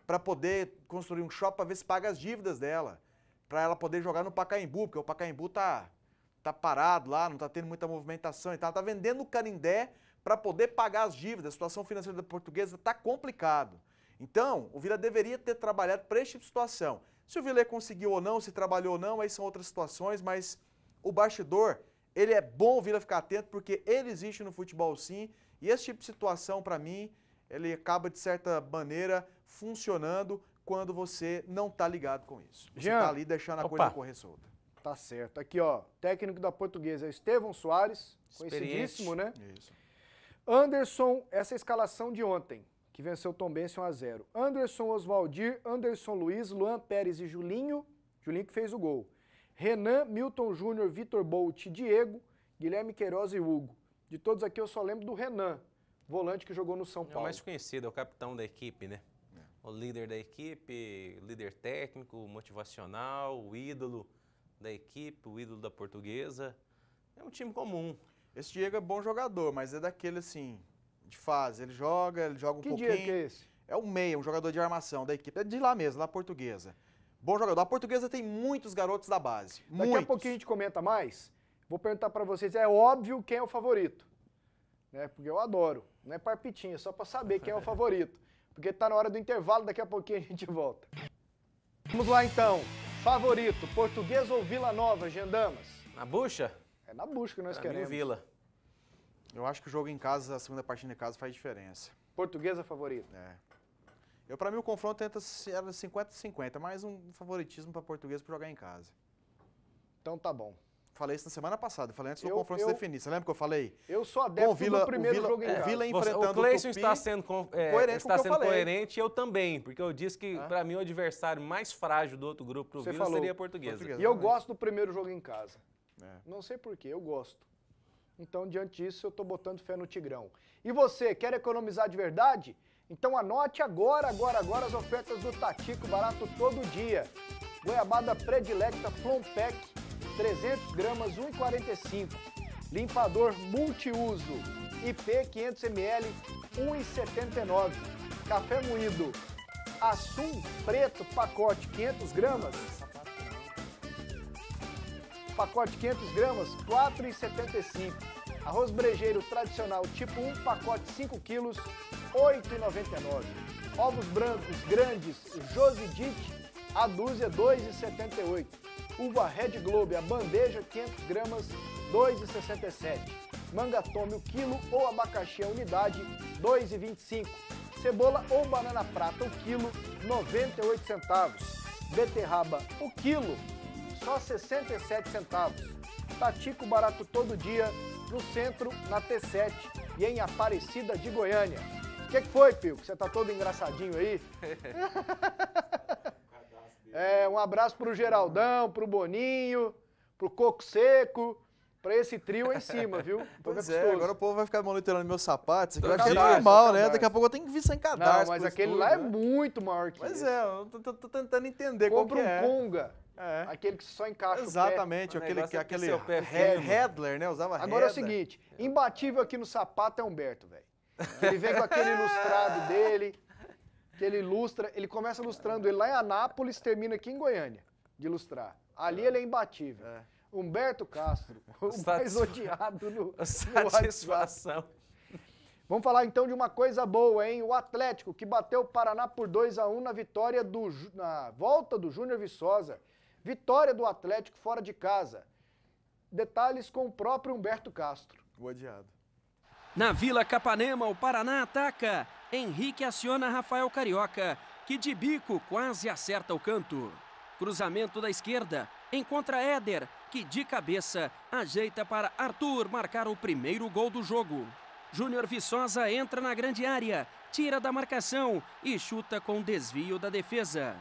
para poder construir um shopping para ver se paga as dívidas dela, para ela poder jogar no Pacaembu, porque o Pacaembu tá parado lá, não está tendo muita movimentação e tal, está vendendo o Canindé para poder pagar as dívidas. A situação financeira da Portuguesa está complicado. Então, o Vila deveria ter trabalhado para esse tipo de situação. Se o Vila conseguiu ou não, se trabalhou ou não, aí são outras situações, mas o bastidor, ele é bom o Vila ficar atento, porque ele existe no futebol sim, e esse tipo de situação, para mim, ele acaba, de certa maneira, funcionando quando você não está ligado com isso. Você está ali deixando a coisa correr solta. Tá certo. Aqui, ó, técnico da Portuguesa é Estevão Soares, conhecidíssimo, né? Isso. Anderson, essa escalação de ontem, que venceu o Tombense 1-0. Anderson, Oswaldir, Anderson Luiz, Luan Pérez e Julinho. Julinho que fez o gol. Renan, Milton Júnior, Vitor Bolt, Diego, Guilherme Queiroz e Hugo. De todos aqui eu só lembro do Renan, volante que jogou no São Paulo. É o mais conhecido, é o capitão da equipe, né? O líder da equipe, líder técnico, motivacional, o ídolo da equipe, o ídolo da Portuguesa. É um time comum. Esse Diego é bom jogador, mas é daquele assim, de fase. Ele joga um pouquinho. Que Diego que é esse? É o meia, um jogador de armação da equipe. É de lá mesmo, lá Portuguesa. Bom jogador. A Portuguesa tem muitos garotos da base. Daqui a pouquinho a gente comenta mais. Vou perguntar para vocês, é óbvio quem é o favorito. Né? Porque eu adoro. Não é parpitinho, é só para saber quem é o favorito. Porque tá na hora do intervalo, daqui a pouquinho a gente volta. Vamos lá então. Favorito, Portuguesa ou Vila Nova, Gendamas? Na bucha? É na bucha que nós Pra queremos. mim, Vila. Eu acho que o jogo em casa, a segunda partida em casa faz diferença. Portuguesa favorito? Para mim o confronto era 50-50, mais um favoritismo para Portuguesa para jogar em casa. Então tá bom. Falei isso na semana passada, falei antes do confronto se definir. Você lembra que eu falei? Eu sou adepto do primeiro jogo em casa. O Vila enfrentando o Cleison está sendo coerente, eu também, porque eu disse que para mim o adversário mais frágil do outro grupo do Vila seria a Portuguesa. E eu gosto do primeiro jogo em casa. Não sei porquê, eu gosto. Então, diante disso, eu tô botando fé no Tigrão. E você, quer economizar de verdade? Então anote agora as ofertas do Tatico, barato todo dia. Goiabada predilecta Flompec, 300 gramas, 1,45. Limpador multiuso, IP 500 ml, 1,79. Café moído Assum preto, pacote 500 gramas. Pacote 500 gramas, 4,75. Arroz brejeiro tradicional tipo 1, pacote 5 quilos, R$ 8,99. Ovos brancos grandes Josidite, a dúzia R$ 2,78. Uva Red Globe, a bandeja 500 gramas, R$ 2,67. Manga tome o quilo ou abacaxi a unidade, R$ 2,25. Cebola ou banana prata o quilo, 98 centavos. Beterraba o quilo, só 67 centavos. Tatico barato todo dia, no centro, na T7 e em Aparecida de Goiânia. O que foi, Pio? Você tá todo engraçadinho aí? Um abraço pro Geraldão, pro Boninho, pro Coco Seco, pra esse trio aí em cima, viu? Pois é, agora o povo vai ficar monitorando meus sapatos. Isso aqui eu achei normal, né? Daqui a pouco eu tenho que vir sem cadarço. Não, mas aquele lá é muito maior que esse. Pois é, eu tô tentando entender qual que é. Compra um Conga. Aquele que só encaixa exatamente, o pé. aquele Headler, né? Usava Agora é o seguinte, imbatível aqui no sapato é Humberto, velho. Ele vem com aquele ilustrado dele, que ele ilustra, ele começa ilustrando ele lá em Anápolis, termina aqui em Goiânia, de ilustrar. Ali ele é imbatível. Humberto Castro, o mais odiado no satisfação. Vamos falar então de uma coisa boa, hein? O Atlético, que bateu o Paraná por 2-1 na vitória na volta do Júnior Viçosa. Vitória do Atlético fora de casa. Detalhes com o próprio Humberto Castro. O odiado. Na Vila Capanema, o Paraná ataca. Henrique aciona Rafael Carioca, que de bico quase acerta o canto. Cruzamento da esquerda, encontra Éder, que de cabeça ajeita para Arthur marcar o primeiro gol do jogo. Júnior Viçosa entra na grande área, tira da marcação e chuta com desvio da defesa.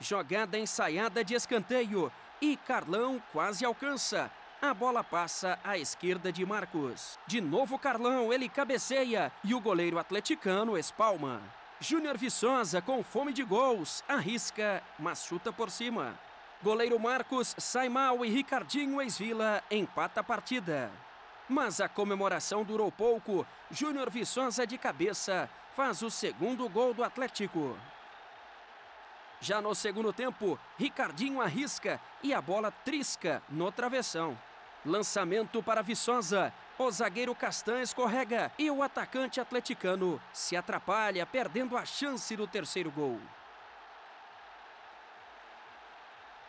Jogada ensaiada de escanteio e Carlão quase alcança. A bola passa à esquerda de Marcos. De novo Carlão, ele cabeceia e o goleiro atleticano espalma. Júnior Viçosa, com fome de gols, arrisca, mas chuta por cima. Goleiro Marcos sai mal e Ricardinho ex-Vila empata a partida. Mas a comemoração durou pouco. Júnior Viçosa de cabeça faz o segundo gol do Atlético. Já no segundo tempo, Ricardinho arrisca e a bola trisca no travessão. Lançamento para Viçosa. O zagueiro Castan escorrega e o atacante atleticano se atrapalha, perdendo a chance do terceiro gol.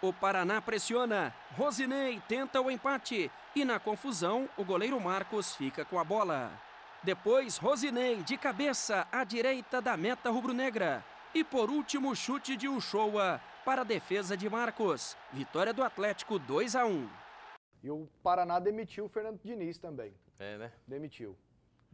O Paraná pressiona. Rosinei tenta o empate e na confusão o goleiro Marcos fica com a bola. Depois Rosinei de cabeça à direita da meta rubro-negra. E por último chute de Uchoa para a defesa de Marcos. Vitória do Atlético 2-1. E o Paraná demitiu o Fernando Diniz também. Né? Demitiu.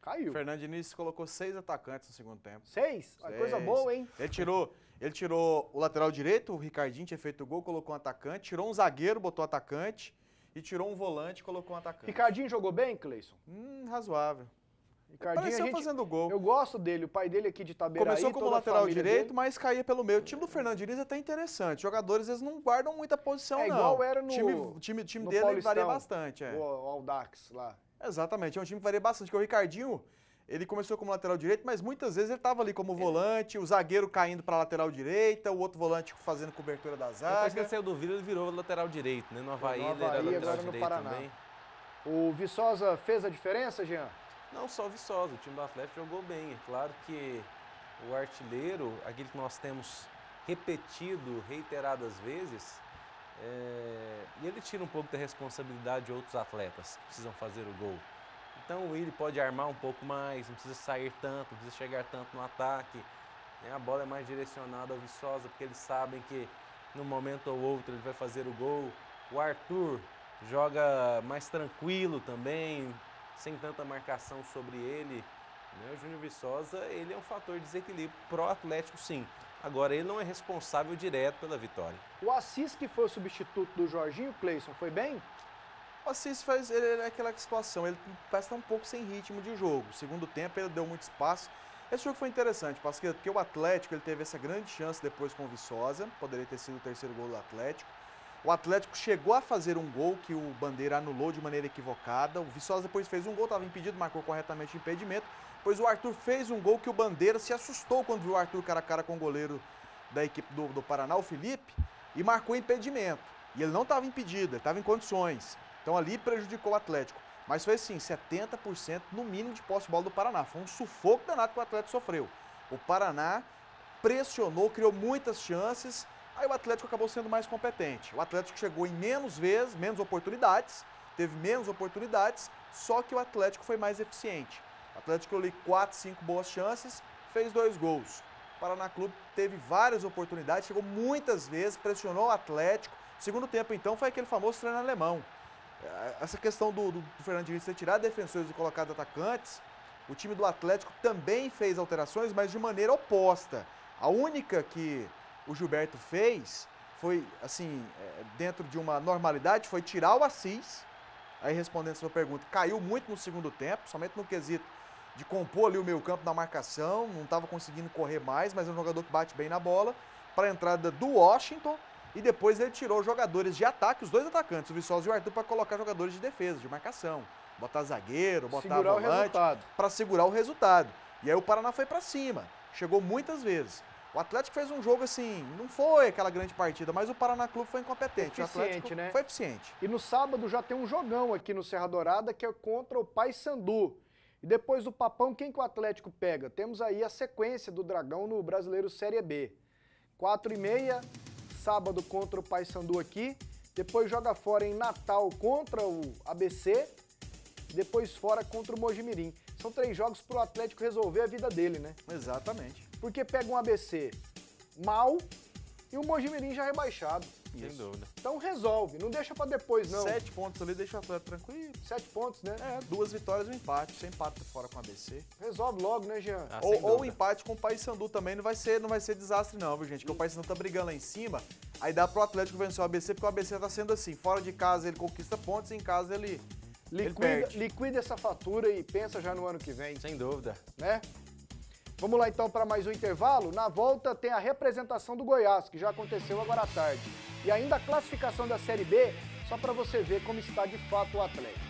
Caiu. O Fernando Diniz colocou 6 atacantes no segundo tempo. 6? Coisa boa, hein? Ele tirou o lateral direito, o Ricardinho tinha feito o gol, colocou um atacante, tirou um zagueiro, botou atacante e tirou um volante, colocou um atacante. Ricardinho jogou bem, Cleison? Razoável. Ricardinho fazendo gol. Eu gosto dele, o pai dele aqui de Itaberaí. Começou como lateral direito, mas caía pelo meio. O time do Fernando Diniz é até interessante. Os jogadores, eles não guardam muita posição, não. Igual era no O time dele Paulistão, varia bastante. O Audax lá. Exatamente, é um time que varia bastante. Porque o Ricardinho, ele começou como lateral direito, mas muitas vezes ele estava ali como volante, o zagueiro caindo para a lateral direita, o outro volante fazendo cobertura da zaga. Depois que ele saiu do Vila, ele virou lateral direito, né? No Avaí, ele era lateral agora direito no Paraná. também. O Viçosa fez a diferença, Jean? Não só o Viçosa, o time do Atlético jogou bem. É claro que o artilheiro, aquele que nós temos repetido reiteradas vezes, e ele tira um pouco da responsabilidade de outros atletas que precisam fazer o gol. Então o Willi pode armar um pouco mais, não precisa sair tanto, não precisa chegar tanto no ataque. A bola é mais direcionada ao Viçosa, porque eles sabem que num momento ou outro ele vai fazer o gol. O Arthur joga mais tranquilo também, sem tanta marcação sobre ele. O Júnior Viçosa, ele é um fator de desequilíbrio pro Atlético, sim. Agora, ele não é responsável direto pela vitória. O Assis, que foi o substituto do Jorginho, Cleison, foi bem? O Assis ele é aquela situação, ele parece estar um pouco sem ritmo de jogo. Segundo tempo, ele deu muito espaço. Esse jogo foi interessante, porque o Atlético ele teve essa grande chance depois com o Viçosa, poderia ter sido o terceiro gol do Atlético. O Atlético chegou a fazer um gol que o Bandeira anulou de maneira equivocada. O Viçosa depois fez um gol, estava impedido, marcou corretamente o impedimento. Depois o Arthur fez um gol que o Bandeira se assustou quando viu o Arthur cara a cara com o goleiro da equipe do Paraná, o Felipe, e marcou impedimento. E ele não estava impedido, ele estava em condições. Então ali prejudicou o Atlético. Mas foi assim, 70% no mínimo de posse de bola do Paraná. Foi um sufoco danado que o Atlético sofreu. O Paraná pressionou, criou muitas chances, aí o Atlético acabou sendo mais competente. O Atlético chegou em menos vezes, menos oportunidades, teve menos oportunidades, só que o Atlético foi mais eficiente. O Atlético criou ali 4, 5 boas chances, fez 2 gols. O Paraná Clube teve várias oportunidades, chegou muitas vezes, pressionou o Atlético. Segundo tempo, então, foi aquele famoso treino alemão. Essa questão do Fernando Diniz ter tirado defensores e colocado atacantes, o time do Atlético também fez alterações, mas de maneira oposta. A única que o Gilberto fez foi, assim, dentro de uma normalidade, foi tirar o Assis. Aí, respondendo a sua pergunta, caiu muito no segundo tempo, somente no quesito de compor ali o meio campo na marcação, não estava conseguindo correr mais, mas é um jogador que bate bem na bola, para a entrada do Washington, e depois ele tirou jogadores de ataque, os 2 atacantes, o Viçosa e o Arthur, para colocar jogadores de defesa, de marcação, botar zagueiro, botar volante, para segurar o resultado. E aí o Paraná foi para cima, chegou muitas vezes. O Atlético fez um jogo assim, não foi aquela grande partida, mas o Paraná Clube foi incompetente. Eficiente, o Atlético né? Foi eficiente. E no sábado já tem um jogão aqui no Serra Dourada, que é contra o Paysandu. E depois do Papão, quem que o Atlético pega? Temos aí a sequência do Dragão no Brasileiro Série B. 4h30, sábado contra o Paysandu aqui. Depois joga fora em Natal contra o ABC. Depois fora contra o Mojimirim. São 3 jogos para o Atlético resolver a vida dele, né? Exatamente. Porque pega um ABC mal e o Mojimirim já rebaixado. Sem dúvida. Então resolve, não deixa pra depois, não. 7 pontos ali, deixa o Atlético tranquilo. 7 pontos, né? 2 vitórias e um empate. Sem empate fora com o ABC. Resolve logo, né, Jean? Ou o empate com o Paysandu também não vai ser desastre não, viu, gente? Porque o Paysandu tá brigando lá em cima, aí dá pro Atlético vencer o ABC, porque o ABC tá sendo assim, fora de casa ele conquista pontos, em casa ele perde. Liquida essa fatura e pensa já no ano que vem. Sem dúvida. Né? Vamos lá então para mais um intervalo. Na volta tem a representação do Goiás, que já aconteceu agora à tarde. E ainda a classificação da Série B, só para você ver como está de fato o Atlético.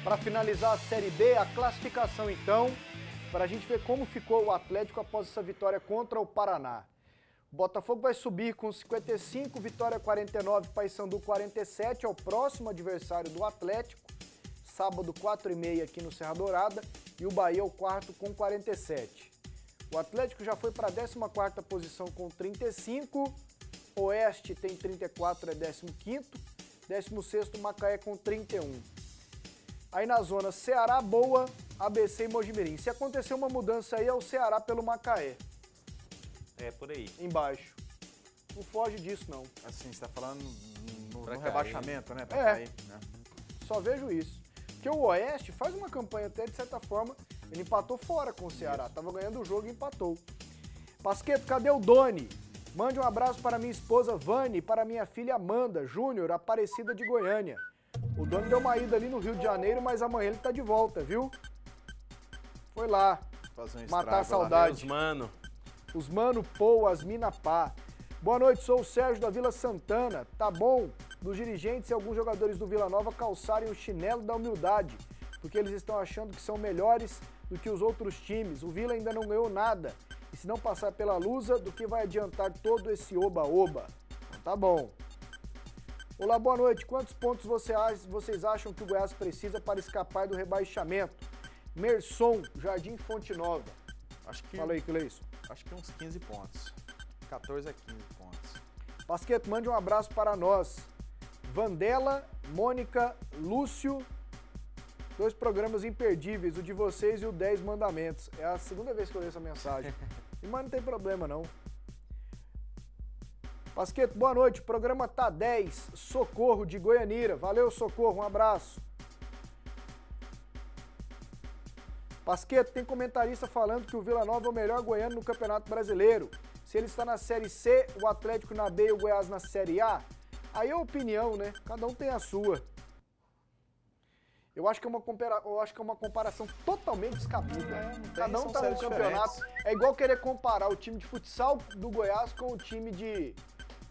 Para finalizar a Série B, a classificação então, para a gente ver como ficou o Atlético após essa vitória contra o Paraná. O Botafogo vai subir com 55, Vitória 49, Paysandu 47, é o próximo adversário do Atlético. Sábado 4h30 aqui no Serra Dourada, e o Bahia é o quarto com 47. O Atlético já foi para a 14ª posição com 35, Oeste tem 34, é 15º, 16º Macaé com 31. Aí na zona Ceará, Boa, ABC e Mojimirim. Se acontecer uma mudança aí é o Ceará pelo Macaé. É, por aí. Embaixo. Não foge disso, não. Assim, você tá falando no Cair, rebaixamento, né? Pra cair, né? Só vejo isso. Porque o Oeste faz uma campanha até, de certa forma, ele empatou fora com o Ceará. Tava ganhando o jogo e empatou. Pasqueto, cadê o Doni? Mande um abraço para minha esposa Vani e para minha filha Amanda Júnior, Aparecida de Goiânia. O Doni deu uma ida ali no Rio de Janeiro, mas amanhã ele tá de volta, viu? Foi lá, matar a saudade. Os mano, pô, as mina pá. Boa noite, sou o Sérgio da Vila Santana. Tá bom dos dirigentes e alguns jogadores do Vila Nova calçarem o chinelo da humildade, porque eles estão achando que são melhores do que os outros times. O Vila ainda não ganhou nada. E se não passar pela Lusa, do que vai adiantar todo esse oba-oba? Tá bom. Olá, boa noite. Quantos pontos vocês acham que o Goiás precisa para escapar do rebaixamento? Merson, Jardim Fonte Nova. Fala aí, Cleison. Acho que uns 15 pontos. 14 a 15 pontos. Pasqueto, mande um abraço para nós. Vandela, Mônica, Lúcio. 2 programas imperdíveis, o de vocês e o 10 Mandamentos. É a segunda vez que eu leio essa mensagem. Mas não tem problema, não. Pasqueto, boa noite. O programa tá 10. Socorro de Goianira. Valeu, Socorro. Um abraço. Pasqueto, tem comentarista falando que o Vila Nova é o melhor goiano no Campeonato Brasileiro. Se ele está na Série C, o Atlético na B e o Goiás na Série A, aí é opinião, né? Cada um tem a sua. Eu acho que é uma comparação totalmente descabida. Cada um tá no campeonato. É igual querer comparar o time de futsal do Goiás com o time de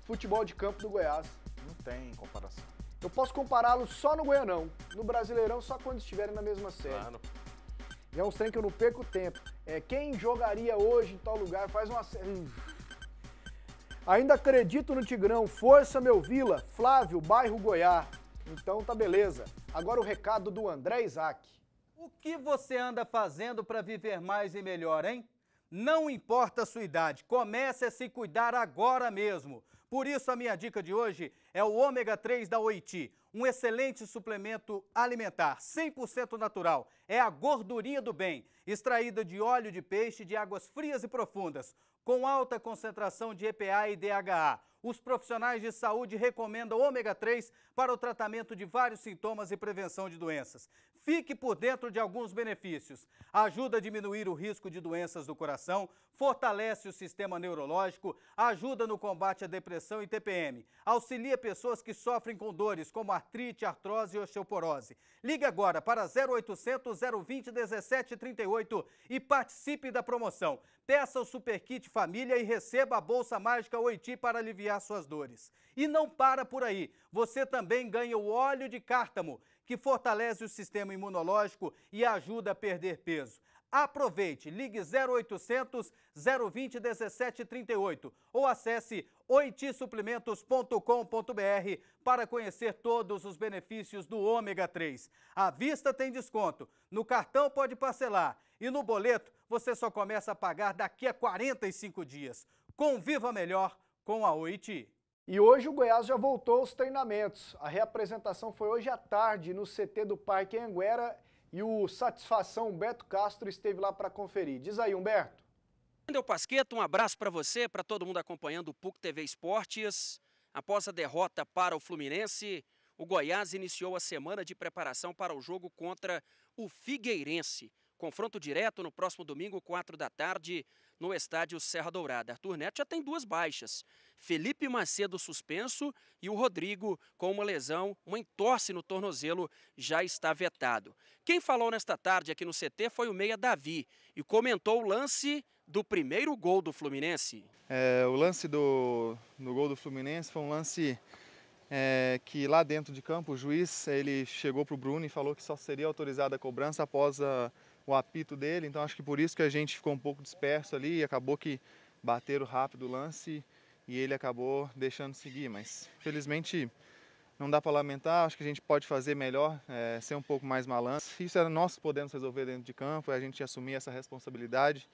futebol de campo do Goiás. Não tem comparação. Eu posso compará-los só no Goianão. No Brasileirão, só quando estiverem na mesma série. Claro. E é um trem que eu não perco tempo. Quem jogaria hoje em tal lugar faz uma... Ainda acredito no Tigrão. Força, meu Vila. Flávio, bairro Goiás. Então tá beleza. Agora o recado do André Isaac. O que você anda fazendo para viver mais e melhor, hein? Não importa a sua idade, comece a se cuidar agora mesmo. Por isso a minha dica de hoje é o ômega 3 da Oiti, um excelente suplemento alimentar, 100% natural. É a gordurinha do bem, extraída de óleo de peixe de águas frias e profundas, com alta concentração de EPA e DHA. Os profissionais de saúde recomendam ômega 3 para o tratamento de vários sintomas e prevenção de doenças. Fique por dentro de alguns benefícios. Ajuda a diminuir o risco de doenças do coração, fortalece o sistema neurológico, ajuda no combate à depressão e TPM, auxilia pessoas que sofrem com dores como artrite, artrose e osteoporose. Ligue agora para 0800 020 1738 e participe da promoção. Peça o Super Kit Família e receba a Bolsa Mágica Oiti para aliviar suas dores. E não para por aí, você também ganha o óleo de cártamo, que fortalece o sistema imunológico e ajuda a perder peso. Aproveite, ligue 0800 020 1738 ou acesse oitisupplementos.com.br para conhecer todos os benefícios do ômega 3. À vista tem desconto, no cartão pode parcelar e no boleto você só começa a pagar daqui a 45 dias. Conviva melhor com a Oiti. E hoje o Goiás já voltou aos treinamentos. A reapresentação foi hoje à tarde no CT do Parque Anguera e o Satisfação Humberto Castro esteve lá para conferir. Diz aí, Humberto. Wendel Pasquetto, um abraço para você, para todo mundo acompanhando o PUC TV Esportes. Após a derrota para o Fluminense, o Goiás iniciou a semana de preparação para o jogo contra o Figueirense. Confronto direto no próximo domingo, 4 da tarde, no estádio Serra Dourada. Arthur Neto já tem duas baixas. Felipe Macedo suspenso e o Rodrigo com uma lesão, uma entorse no tornozelo, já está vetado. Quem falou nesta tarde aqui no CT foi o meia Davi e comentou o lance do primeiro gol do Fluminense. O lance do gol do Fluminense foi um lance que lá dentro de campo o juiz ele chegou para o Bruno e falou que só seria autorizada a cobrança após o apito dele, então acho que por isso que a gente ficou um pouco disperso ali e acabou que bateram rápido o lance e ele acabou deixando seguir, mas felizmente não dá para lamentar, acho que a gente pode fazer melhor, ser um pouco mais malandro. Isso era nós que podemos resolver dentro de campo, a gente assumir essa responsabilidade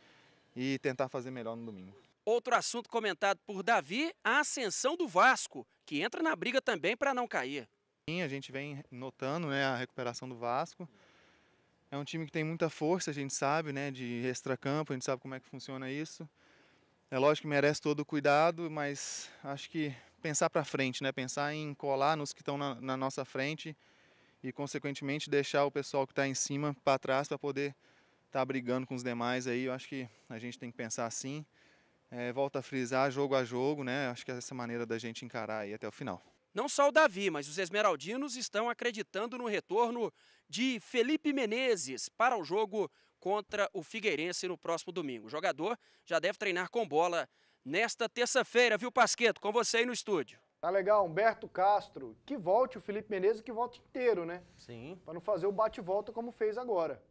e tentar fazer melhor no domingo. Outro assunto comentado por Davi, a ascensão do Vasco, que entra na briga também para não cair. Sim, a gente vem notando, né, a recuperação do Vasco. É um time que tem muita força, a gente sabe, né, de extracampo, a gente sabe como é que funciona isso. É lógico que merece todo o cuidado, mas acho que pensar para frente, né, pensar em colar nos que estão na nossa frente e, consequentemente, deixar o pessoal que está em cima para trás para poder estar brigando com os demais aí. Eu acho que a gente tem que pensar assim. Volta a frisar jogo a jogo, né? Acho que é essa maneira da gente encarar aí até o final. Não só o Davi, mas os esmeraldinos estão acreditando no retorno de Felipe Menezes para o jogo contra o Figueirense no próximo domingo. O jogador já deve treinar com bola nesta terça-feira, viu, Pasquetto? Com você aí no estúdio. Tá legal, Humberto Castro. Que volte o Felipe Menezes, que volte inteiro, né? Sim. Para não fazer o bate-volta como fez agora.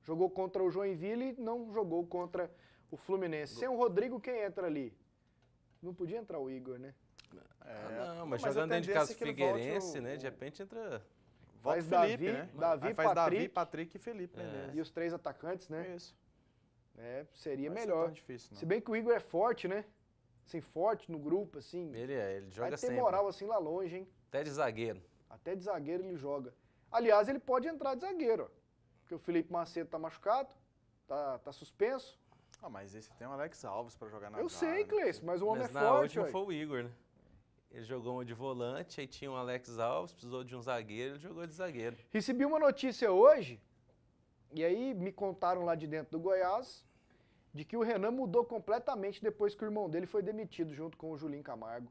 Jogou contra o Joinville e não jogou contra o Fluminense. Sem o Rodrigo, quem entra ali? Não podia entrar o Igor, né? Não, mas jogando dentro de casa do Figueirense, né? De repente entra... Faz Felipe, Davi, né? Davi, faz Patrick, Davi, Patrick e Felipe. E os três atacantes, né? Isso. Seria Não vai ser melhor. tão difícil, não. Se bem que o Igor é forte, né? Assim, forte no grupo, assim. Ele joga vai ter sempre. moral assim lá longe, hein? Até de zagueiro. Até de zagueiro ele joga. Aliás, ele pode entrar de zagueiro, ó. Porque o Felipe Macedo tá machucado, tá suspenso. Ah, mas esse tem o Alex Alves pra jogar na Eu zaga, sei, Cleiton, mas o homem Mas é na forte, última ué. foi o Igor, né? Ele jogou um de volante, aí tinha um Alex Alves, precisou de um zagueiro, ele jogou de zagueiro. Recebi uma notícia hoje, e aí me contaram lá de dentro do Goiás, de que o Renan mudou completamente depois que o irmão dele foi demitido junto com o Julinho Camargo.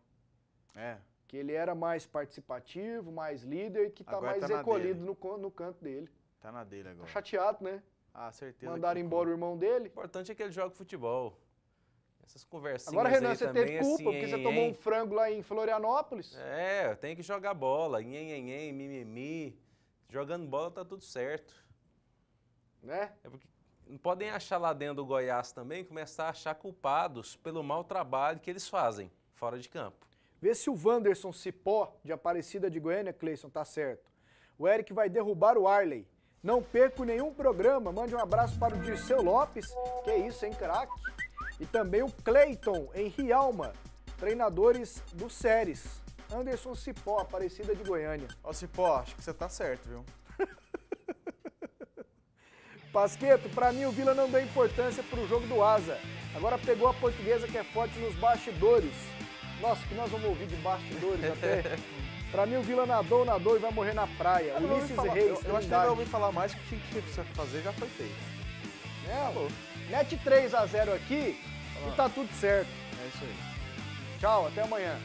Que ele era mais participativo, mais líder, que tá Agora mais tá na recolhido no canto dele. Tá na dele agora. Tá chateado, né? Ah, certeza. Mandaram embora o irmão dele. O importante é que ele joga futebol. Essas conversinhas Agora, Renan, aí você também, teve culpa, assim, porque você tomou um frango lá em Florianópolis. Tem que jogar bola, mimimi. Jogando bola tá tudo certo. Né? É porque não podem achar lá dentro do Goiás também, começar a achar culpados pelo mau trabalho que eles fazem fora de campo. Vê se o Wanderson Cipó, de Aparecida de Goiânia, Cleison, tá certo. O Eric vai derrubar o Arley. Não perco nenhum programa. Mande um abraço para o Dirceu Lopes. Que isso, hein, craque? E também o Cleiton, em Rialma, treinadores do Séries. Anderson Cipó, Aparecida de Goiânia. Ó, Cipó, acho que você tá certo, viu? Pasqueto, pra mim o Vila não deu importância pro jogo do Asa. Agora pegou a Portuguesa que é forte nos bastidores. Nossa, que nós vamos ouvir de bastidores até. Pra mim o Vila nadou e vai morrer na praia. Ulisses Reis, eu acho que eu ouvi falar mais que o que você fazer já foi feito. Mete 3-0 aqui e tá tudo certo. É isso aí. Tchau, até amanhã.